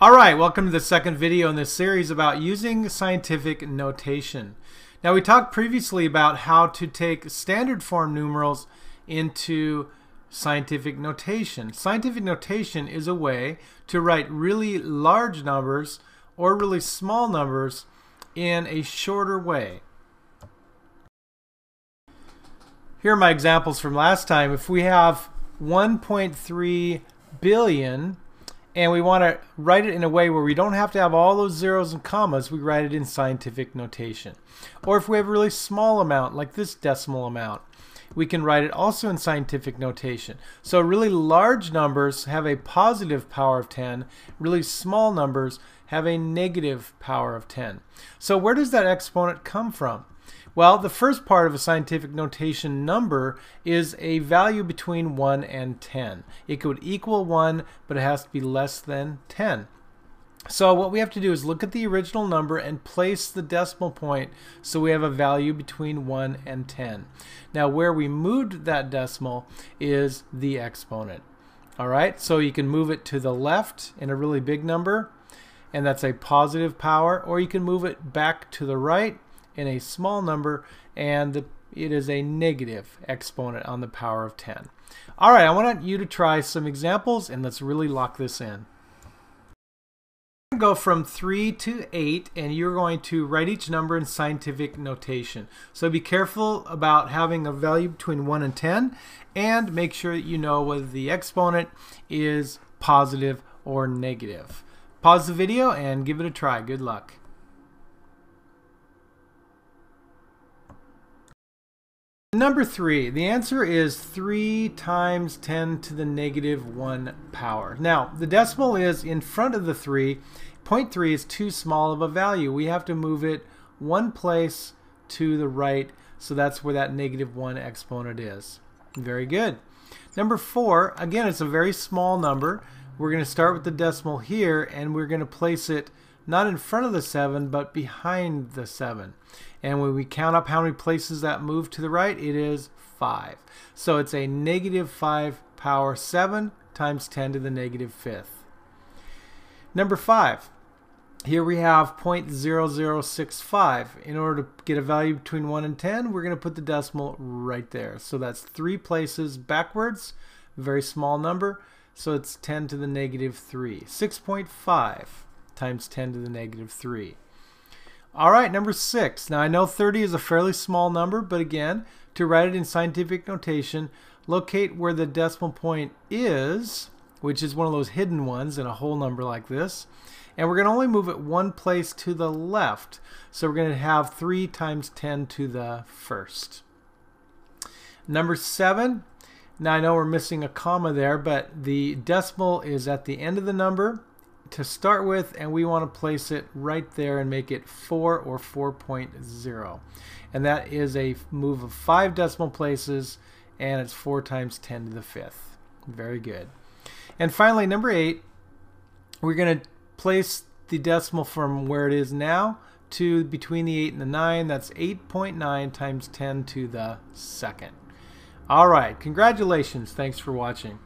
Alright, welcome to the second video in this series about using scientific notation. Now we talked previously about how to take standard form numerals into scientific notation. Scientific notation is a way to write really large numbers or really small numbers in a shorter way. Here are my examples from last time. If we have 1.3 billion and we want to write it in a way where we don't have to have all those zeros and commas, we write it in scientific notation. Or if we have a really small amount, like this decimal amount, we can write it also in scientific notation. So really large numbers have a positive power of 10, really small numbers have a negative power of 10. So where does that exponent come from? Well, the first part of a scientific notation number is a value between 1 and 10. It could equal 1, but it has to be less than 10. So what we have to do is look at the original number and place the decimal point so we have a value between 1 and 10. Now where we moved that decimal is the exponent. Alright, so you can move it to the left in a really big number, and that's a positive power, or you can move it back to the right in a small number, and it is a negative exponent on the power of 10. Alright, I want you to try some examples, and let's really lock this in. Go from 3 to 8, and you're going to write each number in scientific notation. So be careful about having a value between 1 and 10, and make sure that you know whether the exponent is positive or negative. Pause the video and give it a try. Good luck. Number 3, the answer is 3 times 10 to the negative 1 power. Now, the decimal is in front of the 3. 0.3 is too small of a value. We have to move it one place to the right, so that's where that negative 1 exponent is. Very good. Number 4, again, it's a very small number. We're going to start with the decimal here, and we're going to place it not in front of the 7, but behind the 7. And when we count up how many places that move to the right, it is 5. So it's a negative 5 power 7 times 10 to the negative 5th. Number 5. Here we have 0.0065. In order to get a value between 1 and 10, we're going to put the decimal right there. So that's 3 places backwards, very small number. So it's 10 to the negative 3. 6.5 times 10 to the negative 3. Alright, number 6. Now I know 30 is a fairly small number, but again, to write it in scientific notation, locate where the decimal point is, which is one of those hidden ones in a whole number like this, and we're going to only move it one place to the left. So we're going to have 3 times 10 to the first. Number 7. Now I know we're missing a comma there, but the decimal is at the end of the number to start with, and we want to place it right there and make it 4 or 4.0. And that is a move of 5 decimal places, and it's 4 times 10 to the 5th. Very good. And finally, number 8, we're going to place the decimal from where it is now to between the 8 and the 9. That's 8.9 times 10 to the second. Alright, congratulations. Thanks for watching.